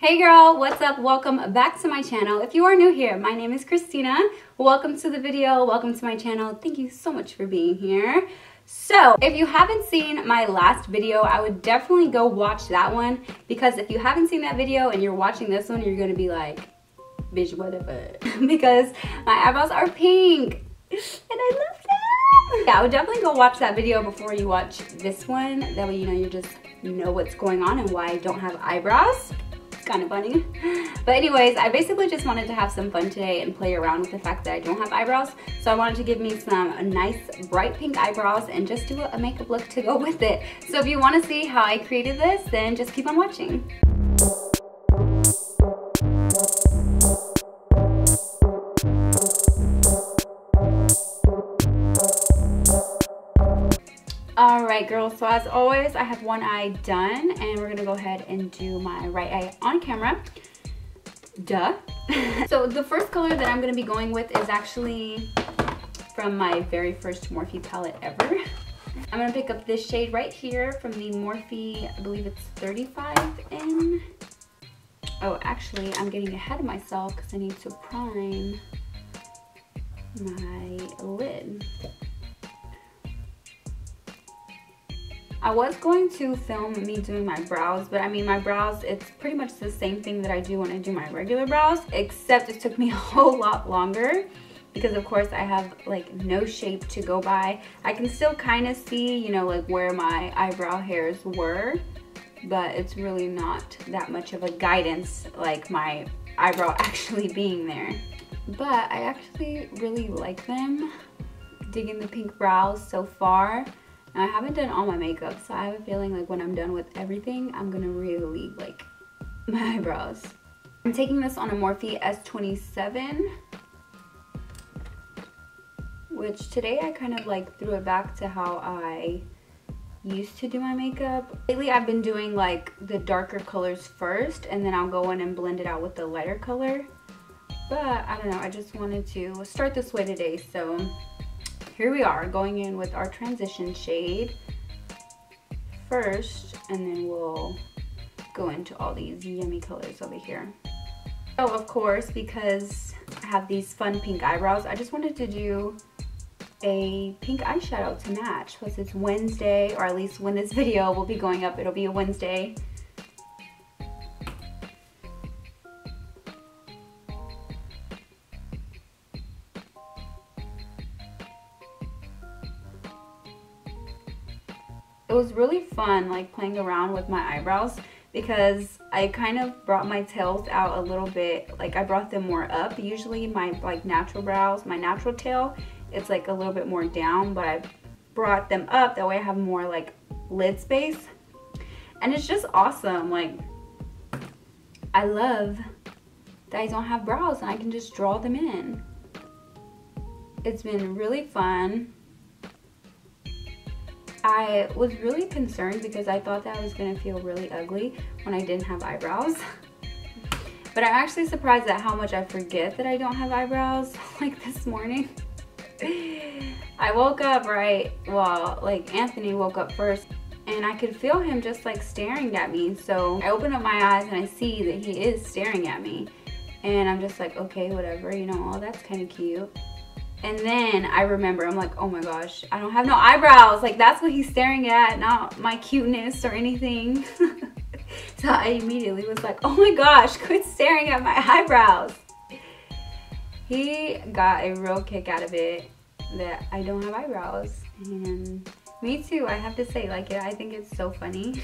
Hey girl, what's up? Welcome back to my channel. If you are new here, my name is Christina. Welcome to the video. Welcome to my channel. Thank you so much for being here. So if you haven't seen my last video, I would definitely go watch that one, because if you haven't seen that video and you're watching this one, you're gonna be like, bitch, what the fuck? Because my eyebrows are pink and I love them. Yeah, I would definitely go watch that video before you watch this one. That way you just know what's going on and why I don't have eyebrows. Kind of funny. But anyways, I basically just wanted to have some fun today and play around with the fact that I don't have eyebrows. So I wanted to give me some nice bright pink eyebrows and just do a makeup look to go with it. So if you want to see how I created this, then just keep on watching. Alright girls, so as always, I have one eye done, and we're gonna go ahead and do my right eye on camera. Duh. So the first color that I'm gonna be going with is actually from my very first Morphe palette ever. I'm gonna pick up this shade right here from the Morphe, I believe it's 35N. Oh, actually, I'm getting ahead of myself because I need to prime my lid. I was going to film me doing my brows, but I mean my brows, it's pretty much the same thing that I do when I do my regular brows, except it took me a whole lot longer because of course I have like no shape to go by. I can still kind of see, like where my eyebrow hairs were, but it's really not that much of a guidance like my eyebrow actually being there. But I actually really like them. Digging the pink brows so far. Now, I haven't done all my makeup, so I have a feeling like when I'm done with everything, I'm gonna really like my eyebrows. I'm taking this on a Morphe S27, which today I kind of like threw it back to how I used to do my makeup. Lately, I've been doing like the darker colors first, and then I'll go in and blend it out with the lighter color. But I don't know, I just wanted to start this way today, so here we are, going in with our transition shade first, and then we'll go into all these yummy colors over here. So of course, because I have these fun pink eyebrows, I just wanted to do a pink eyeshadow to match. Plus it's Wednesday, or at least when this video will be going up, it'll be a Wednesday. It was really fun like playing around with my eyebrows because I kind of brought my tails out a little bit, like I brought them more up. Usually my like natural brows, my natural tail, it's like a little bit more down, but I brought them up, that way I have more like lid space. And it's just awesome. Like, I love that I don't have brows and I can just draw them in. It's been really fun. I was really concerned because I thought that I was gonna feel really ugly when I didn't have eyebrows. But I'm actually surprised at how much I forget that I don't have eyebrows. Like this morning, I woke up like Anthony woke up first, and I could feel him just like staring at me. So I open up my eyes and I see that he is staring at me. And I'm just like, okay, whatever, oh, that's kind of cute. And then I remember, I'm like, oh my gosh, I don't have no eyebrows. Like, that's what he's staring at, not my cuteness or anything. So I immediately was like, oh my gosh, quit staring at my eyebrows. He got a real kick out of it that I don't have eyebrows. And me too, I have to say, like, I think it's so funny.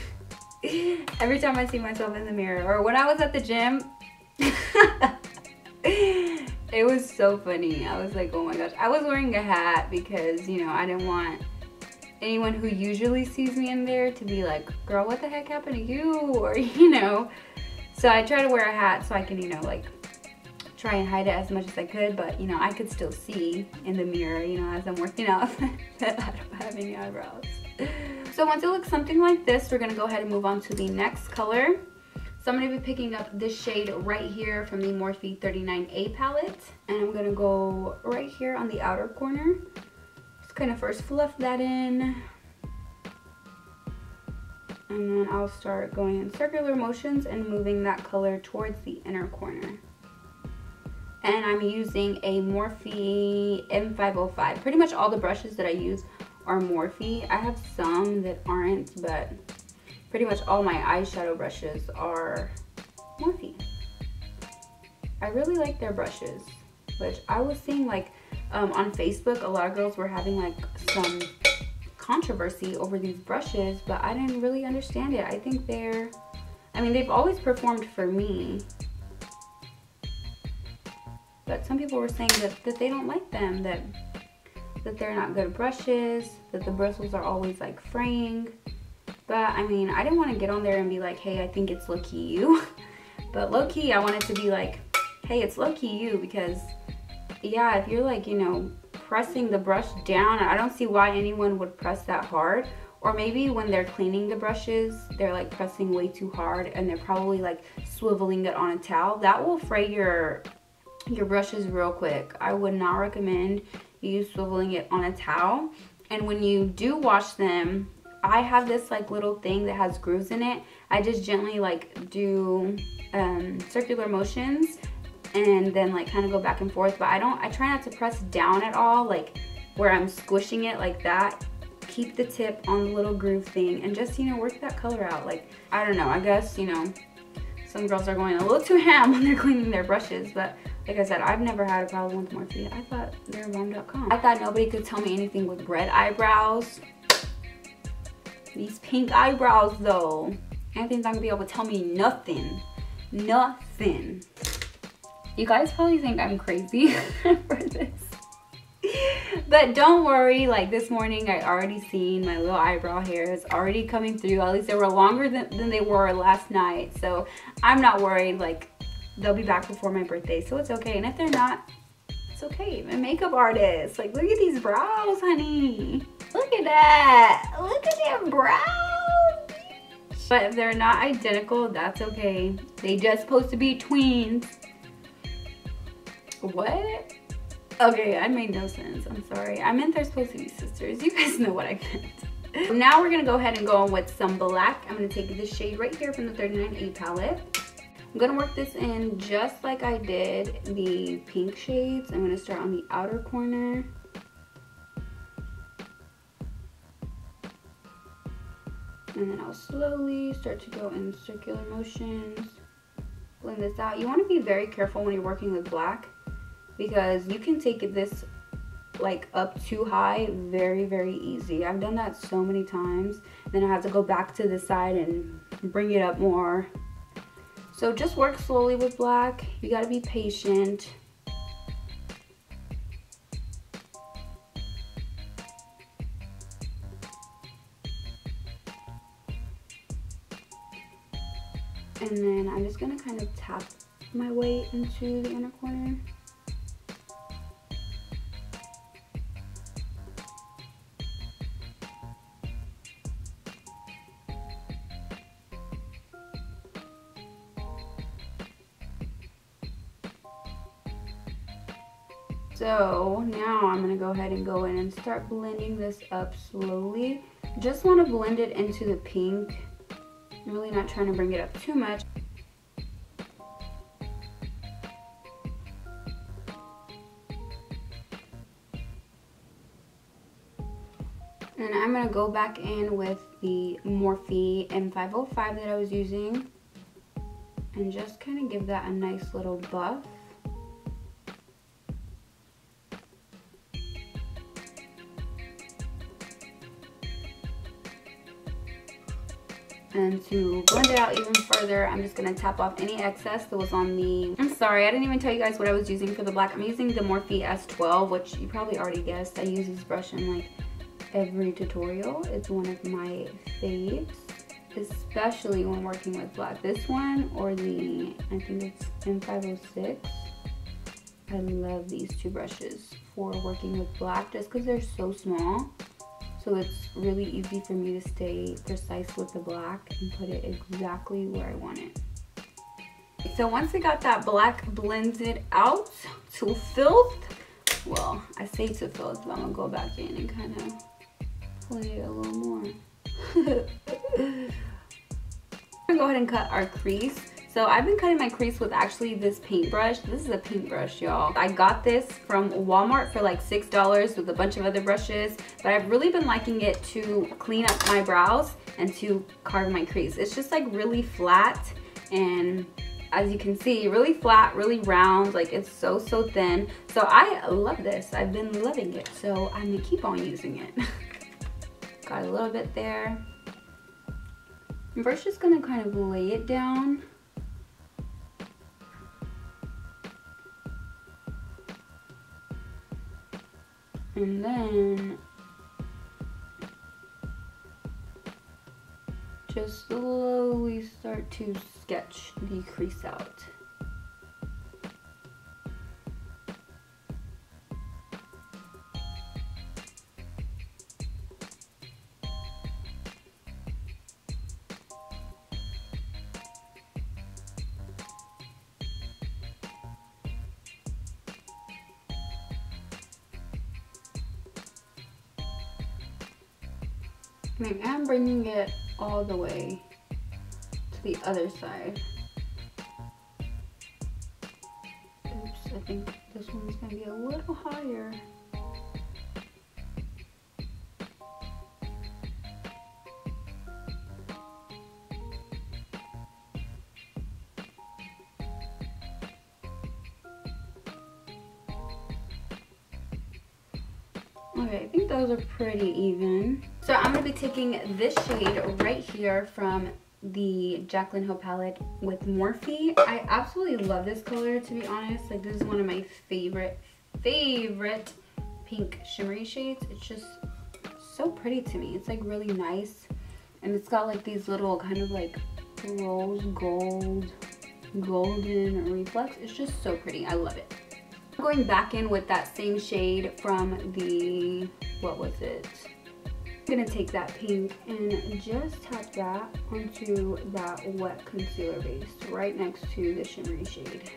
Every time I see myself in the mirror, or when I was at the gym, it was so funny. I was like, oh my gosh. I was wearing a hat because, I didn't want anyone who usually sees me in there to be like, girl, what the heck happened to you? Or, So I try to wear a hat so I can, like, try and hide it as much as I could. But, I could still see in the mirror, as I'm working out that I don't have any eyebrows. So once it looks something like this, we're going to go ahead and move on to the next color. So I'm going to be picking up this shade right here from the Morphe 39A palette. And I'm going to go right here on the outer corner. Just kind of first fluff that in. And then I'll start going in circular motions and moving that color towards the inner corner. And I'm using a Morphe M505. Pretty much all the brushes that I use are Morphe. I have some that aren't, but pretty much all my eyeshadow brushes are Morphe. I really like their brushes, which I was seeing like on Facebook, a lot of girls were having like some controversy over these brushes, but I didn't really understand it. I think they've always performed for me, but some people were saying that they don't like them, that they're not good brushes, that the bristles are always like fraying. But I mean, I didn't want to get on there and be like, hey, I think it's low-key you. But low-key, I wanted to be like, hey, it's low-key you, because yeah, if you're like, you know, pressing the brush down, I don't see why anyone would press that hard. Or maybe when they're cleaning the brushes, they're like pressing way too hard and they're probably like swiveling it on a towel. That will fray your brushes real quick. I would not recommend you swiveling it on a towel. And when you do wash them, I have this like little thing that has grooves in it. I just gently like do circular motions and then like kind of go back and forth, but I try not to press down at all, like where I'm squishing it like that. Keep the tip on the little groove thing and just, you know, work that color out. Like, I don't know, I guess, you know, some girls are going a little too ham when they're cleaning their brushes, but like I said, I've never had a problem with Morphe. I thought they were bomb.com. I thought nobody could tell me anything with red eyebrows. These pink eyebrows though, Anthony's not gonna be able to tell me nothing. Nothing. You guys probably think I'm crazy for this. But don't worry, like this morning I already seen my little eyebrow hairs already coming through. At least they were longer than they were last night. So I'm not worried, like they'll be back before my birthday. So it's okay. And if they're not, it's okay. I'm a makeup artist. Like, look at these brows, honey. Look at that. Look at them brows. But if they're not identical, that's okay. They just supposed to be tweens. What? Okay, I made no sense. I'm sorry. I meant they're supposed to be sisters. You guys know what I meant. Now we're gonna go ahead and go on with some black. I'm gonna take this shade right here from the 39A palette. I'm gonna work this in just like I did the pink shades. I'm gonna start on the outer corner. And then I'll slowly start to go in circular motions. Blend this out. You wanna be very careful when you're working with black, because you can take this like up too high very, very easy. I've done that so many times. Then I have to go back to the side and bring it up more. So just work slowly with black. You gotta be patient. And then I'm just gonna kind of tap my way into the inner corner. So now I'm gonna go ahead and go in and start blending this up slowly. Just wanna blend it into the pink. I'm really not trying to bring it up too much. And I'm gonna go back in with the Morphe M505 that I was using and just kind of give that a nice little buff. And to blend it out even further, I'm just gonna tap off any excess that was on the, I'm sorry, I didn't even tell you guys what I was using for the black. I'm using the Morphe S12, which you probably already guessed. I use this brush in like every tutorial. It's one of my faves, especially when working with black. This one or the, I think it's M506. I love these two brushes for working with black just because they're so small. So it's really easy for me to stay precise with the black and put it exactly where I want it. So once I got that black blended out to filth, well, I say to filth, but I'm gonna go back in and kind of blend it a little more. I'm gonna go ahead and cut our crease. So I've been cutting my crease with actually this paintbrush. This is a paintbrush, y'all. I got this from Walmart for like $6 with a bunch of other brushes, but I've really been liking it to clean up my brows and to carve my crease. It's just like really flat, and as you can see, really flat, really round, like it's so thin. So I love this. I've been loving it, so I'm gonna keep on using it. Got a little bit there. I'm first just gonna kind of lay it down. And then just slowly start to sketch the crease out. And I am bringing it all the way to the other side. Oops, I think this one's gonna be a little higher. Okay, I think those are pretty even. So I'm going to be taking this shade right here from the Jaclyn Hill palette with Morphe. I absolutely love this color, to be honest. Like, this is one of my favorite pink shimmery shades. It's just so pretty to me. It's like really nice. And it's got like these little kind of like rose gold, golden reflex. It's just so pretty. I love it. I'm going back in with that same shade from the, what was it? I'm gonna take that pink and just tap that onto that wet concealer base right next to the shimmery shade.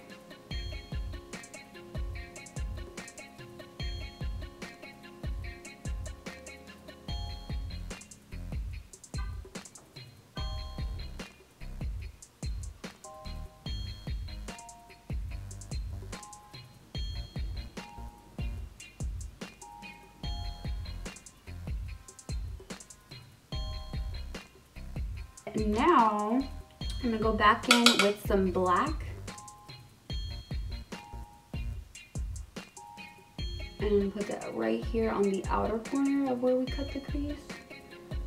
And now I'm gonna go back in with some black and put that right here on the outer corner of where we cut the crease,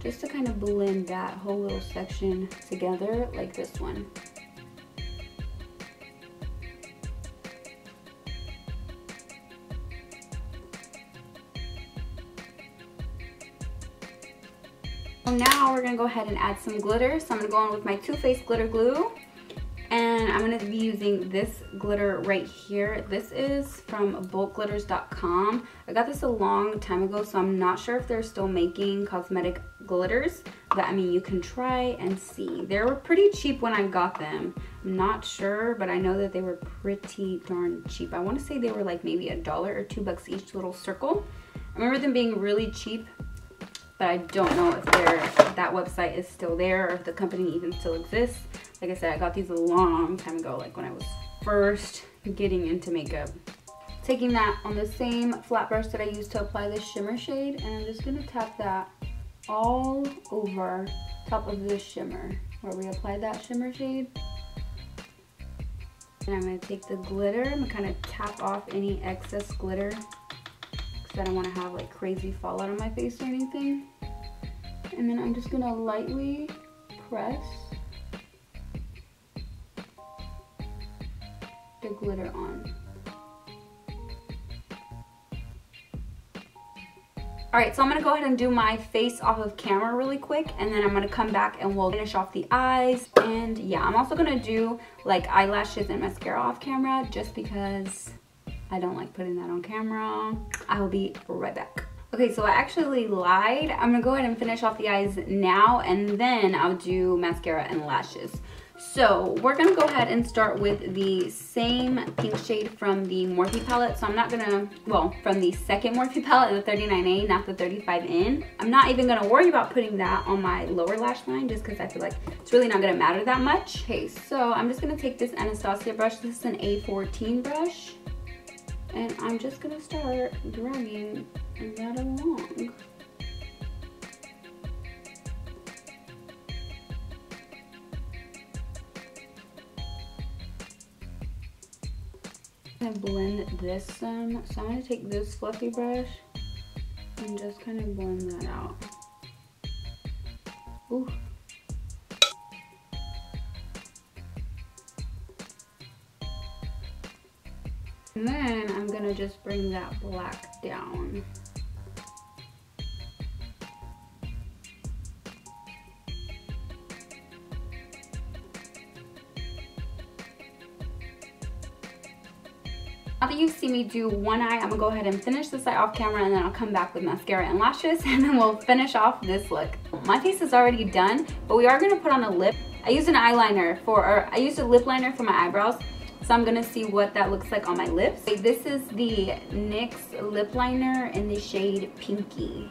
just to kind of blend that whole little section together like this one. Now we're gonna go ahead and add some glitter. So I'm gonna go in with my Too Faced glitter glue, and I'm gonna be using this glitter right here. This is from bulkglitters.com. I got this a long time ago, so I'm not sure if they're still making cosmetic glitters, but I mean, you can try and see. They were pretty cheap when I got them. I'm not sure, but I know that they were pretty darn cheap. I want to say they were like maybe $1 or $2 each little circle. I remember them being really cheap, but I don't know if that website is still there or if the company even still exists. Like I said, I got these a long time ago, like when I was first getting into makeup. Taking that on the same flat brush that I used to apply this shimmer shade, and I'm just gonna tap that all over top of this shimmer where we applied that shimmer shade. And I'm gonna take the glitter, I'm gonna kind of tap off any excess glitter, I don't want to have like crazy fallout on my face or anything. And then I'm just gonna lightly press the glitter on. Alright, so I'm gonna go ahead and do my face off of camera really quick, and then I'm gonna come back and we'll finish off the eyes. And yeah, I'm also gonna do like eyelashes and mascara off camera just because I don't like putting that on camera. I will be right back. Okay, so I actually lied. I'm gonna go ahead and finish off the eyes now, and then I'll do mascara and lashes. So we're gonna go ahead and start with the same pink shade from the Morphe palette. So I'm not gonna, well, from the second Morphe palette, the 39A, not the 35N. I'm not even gonna worry about putting that on my lower lash line just because I feel like it's really not gonna matter that much. Okay, so I'm just gonna take this Anastasia brush. This is an A14 brush. And I'm just gonna start dragging that along. And blend this some. So I'm gonna take this fluffy brush and just kind of blend that out. Ooh. And then I'm gonna just bring that black down. Now that you see me do one eye, I'm gonna go ahead and finish this eye off camera, and then I'll come back with mascara and lashes, and then we'll finish off this look. My face is already done, but we are gonna put on a lip. I used an eyeliner I used a lip liner for my eyebrows, so I'm gonna see what that looks like on my lips. This is the NYX lip liner in the shade Pinky.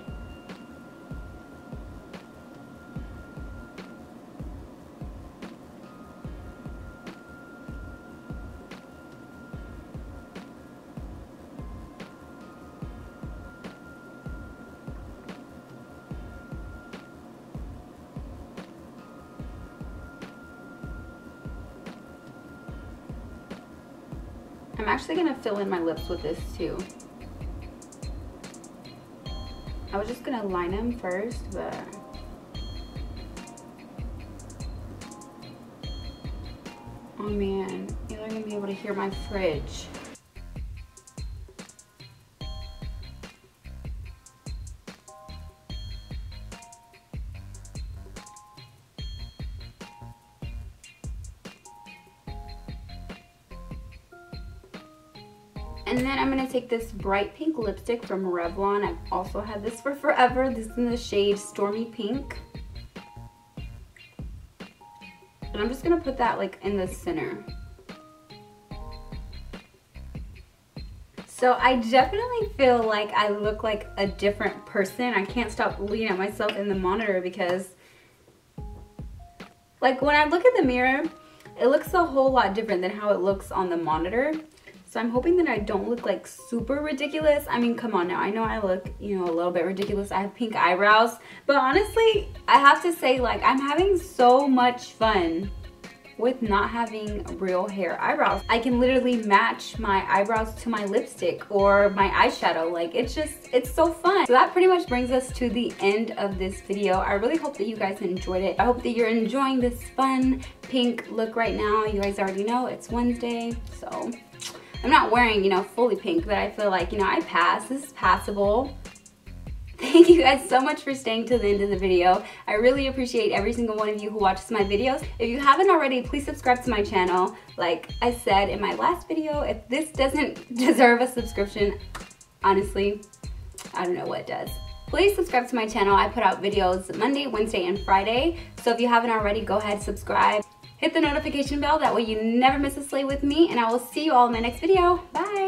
I'm actually gonna fill in my lips with this too. I was just gonna line them first, but oh man, you're not gonna be able to hear my fridge. And then I'm going to take this bright pink lipstick from Revlon. I've also had this for forever. This is in the shade Stormy Pink. And I'm just going to put that like in the center. So I definitely feel like I look like a different person. I can't stop looking at myself in the monitor because like when I look in the mirror, it looks a whole lot different than how it looks on the monitor. So I'm hoping that I don't look like super ridiculous. I mean, come on now. I know I look, you know, a little bit ridiculous. I have pink eyebrows. But honestly, I have to say, like, I'm having so much fun with not having real hair eyebrows. I can literally match my eyebrows to my lipstick or my eyeshadow. Like, it's so fun. So that pretty much brings us to the end of this video. I really hope that you guys enjoyed it. I hope that you're enjoying this fun pink look right now. You guys already know it's Wednesday, so I'm not wearing, you know, fully pink, but I feel like, you know, I pass. This is passable. Thank you guys so much for staying till the end of the video. I really appreciate every single one of you who watches my videos. If you haven't already, please subscribe to my channel. Like I said in my last video, if this doesn't deserve a subscription, honestly, I don't know what does. Please subscribe to my channel. I put out videos Monday, Wednesday, and Friday. So if you haven't already, go ahead, subscribe. Hit the notification bell, that way you never miss a slay with me, and I will see you all in my next video. Bye!